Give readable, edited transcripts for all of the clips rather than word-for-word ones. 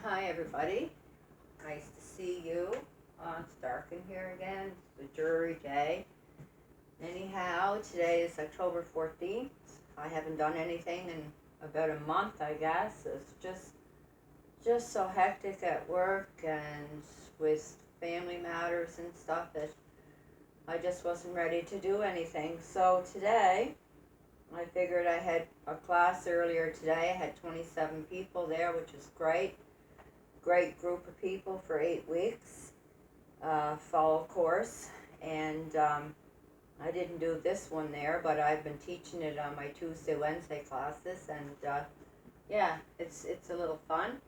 Hi everybody, nice to see you. It's dark in here again, it's a dreary day. Anyhow, today is October 14th. I haven't done anything in about a month, I guess. It's just so hectic at work and with family matters and stuff that I just wasn't ready to do anything. So today, I figured I had a class earlier today. I had 27 people there, which is great. Great group of people for 8 weeks, fall course, and I didn't do this one there, but I've been teaching it on my Tuesday, Wednesday classes, and yeah, it's a little fun.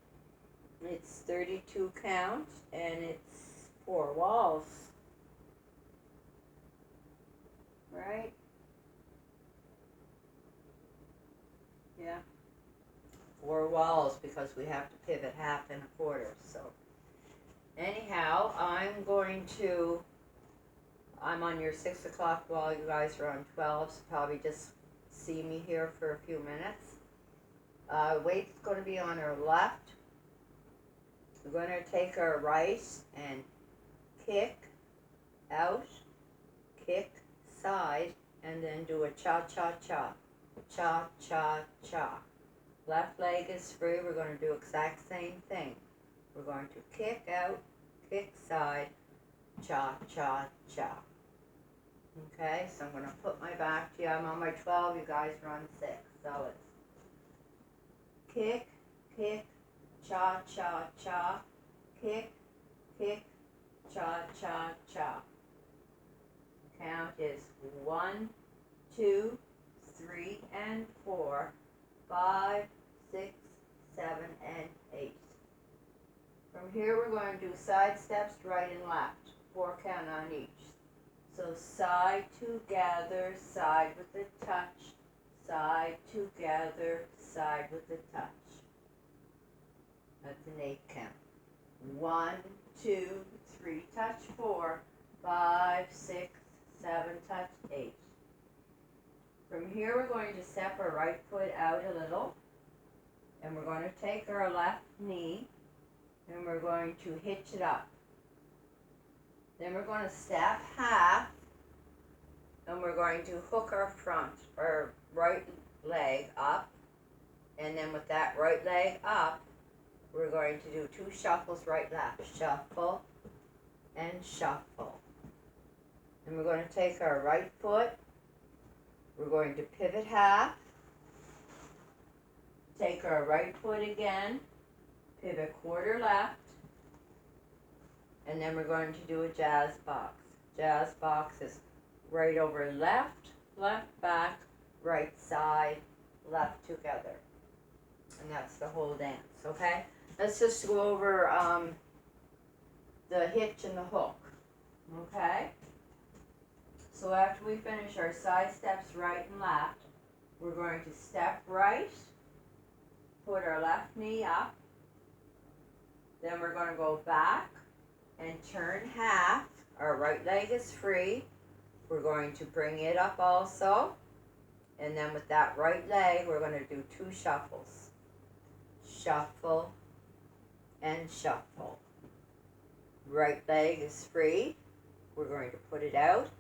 It's 32 count, and it's 4 walls, right? Yeah. 4 walls because we have to pivot half and a quarter. So anyhow, I'm on your 6 o'clock while you guys are on 12, so probably just see me here for a few minutes. Weight's going to be on our left. We're going to take our right and kick out, kick side, and then do a cha-cha-cha, cha-cha-cha. Left leg is free. We're going to do exact same thing. We're going to kick out, kick side, cha-cha-cha. Okay, so I'm going to put my back to you. I'm on my 12, you guys are on 6. So it's kick, kick, cha-cha-cha, kick, kick, cha-cha-cha. Count is 1, 2, 3, and 4, 5, 6, 7, and 8. From here we're going to do side steps right and left. 4 count on each. So side together, side with a touch, side together, side with a touch. That's an 8 count. 1, 2, 3, touch 4, 5, 6, 7, touch 8. From here we're going to step our right foot out a little, and we're going to take our left knee, and we're going to hitch it up. Then we're going to step half, and we're going to hook our right leg up, and then with that right leg up, we're going to do 2 shuffles right left, shuffle and shuffle. And we're going to take our right foot, we're going to pivot half, take our right foot again, pivot quarter left, and then we're going to do a jazz box. Jazz box is right over left, left back, right side, left together. And that's the whole dance, okay? Let's just go over the hitch and the hook, okay? So after we finish our side steps right and left, we're going to step right, put our left knee up, then we're going to go back and turn half. Our right leg is free. We're going to bring it up also, and then with that right leg, we're going to do 2 shuffles. Shuffle and shuffle. Right leg is free. We're going to put it out.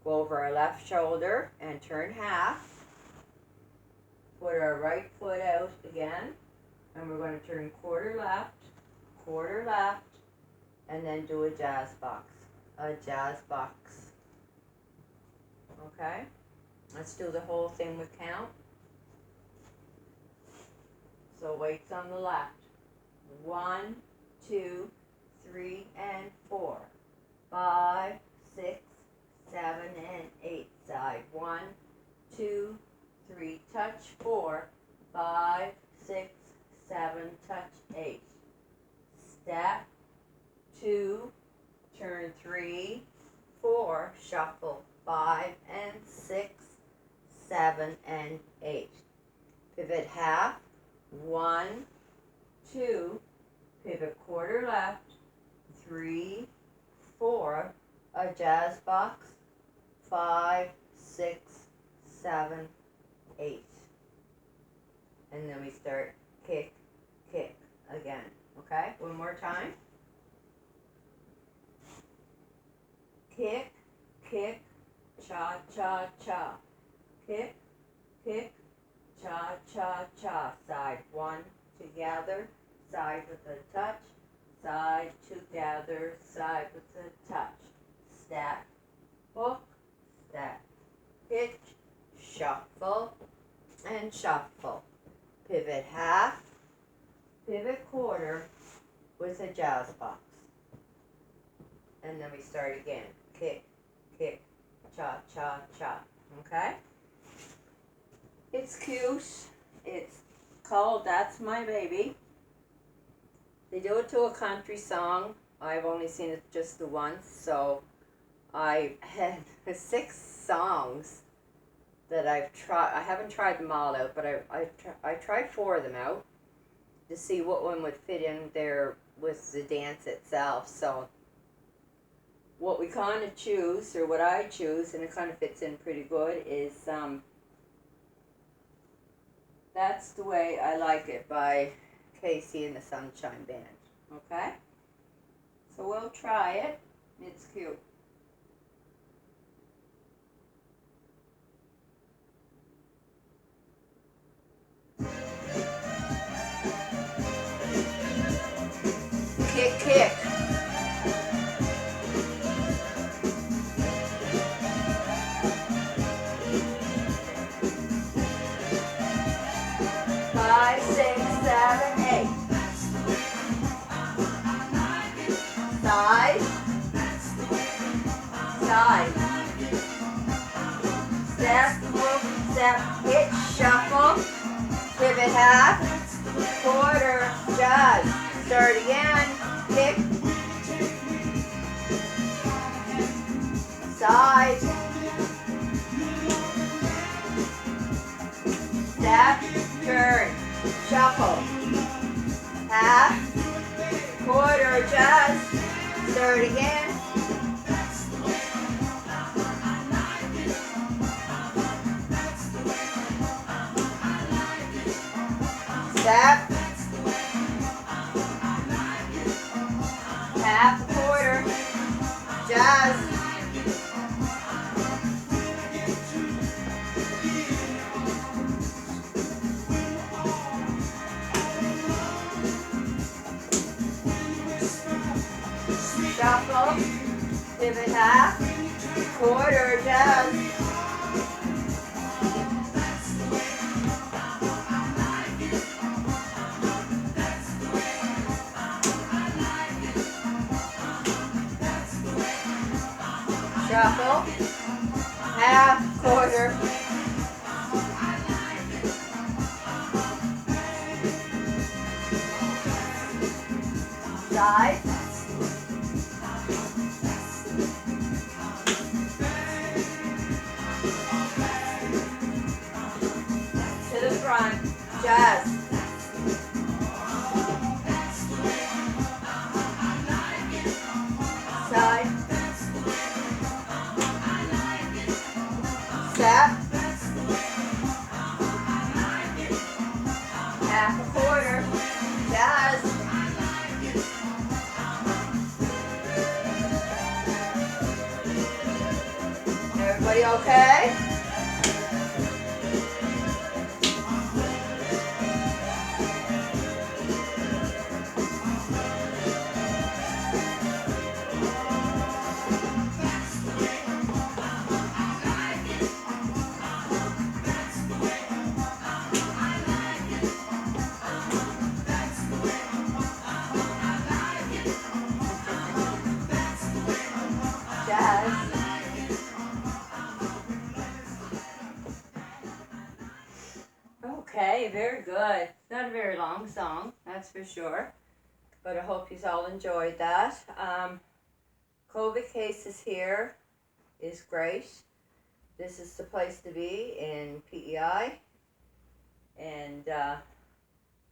Go over our left shoulder and turn half. Put our right foot out again. And we're going to turn quarter left, and then do a jazz box. A jazz box. Okay? Let's do the whole thing with count. So weights on the left. 1, 2, 3, and 4. 5, 6, 7, and 8. Side 1, 2, 3, touch 4, 5, 6, 7, touch 8. Step 2, turn 3, 4, shuffle 5 and 6, 7 and 8. Pivot half, 1, 2, pivot quarter left, 3, 4, a jazz box, 5, 6, 7, 8. And then we start kick, kick again. Okay, one more time. Kick, kick, cha, cha, cha. Kick, kick, cha, cha, cha. Side one, together, side with a touch, side together, side with a touch. Stack, hook, stack, hitch, shuffle, and shuffle. Pivot half, pivot quarter with a jazz box. And then we start again. Kick, kick, cha, cha, cha. Okay? It's cute. It's called That's My Baby. They do it to a country song. I've only seen it just the once, so I had 6 songs that I've tried. I haven't tried them all out, but I tried 4 of them out to see what one would fit in there with the dance itself. So what we kind of choose, or what I choose, and it kind of fits in pretty good, is That's the Way I Like It by Casey and the Sunshine Band. Okay? So we'll try it. It's cute. Kick, kick. Five, 6, 7, 8. Side, side. Step, hook, step, hitch, shuffle. Pivot half, quarter, jazz. Start again. Kick, side, step, turn, shuffle, half, quarter, jazz. Start again. Step, half, quarter, jazz. Shuffle, pivot half, quarter, jazz. Shuffle, half, quarter. Side. To the front, jazz. Side. Step. Half a quarter, jazz. Everybody okay? Jazz. Okay, very good. Not a very long song, that's for sure. But I hope you all enjoyed that. COVID cases here is great. This is the place to be in PEI. And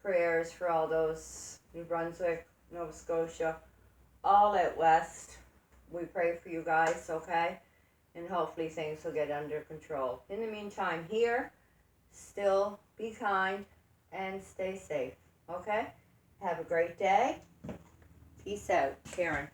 prayers for all those New Brunswick, Nova Scotia, all out west. We pray for you guys, okay? And hopefully things will get under control. In the meantime, here, still be kind and stay safe, okay? Have a great day. Peace out, Karen.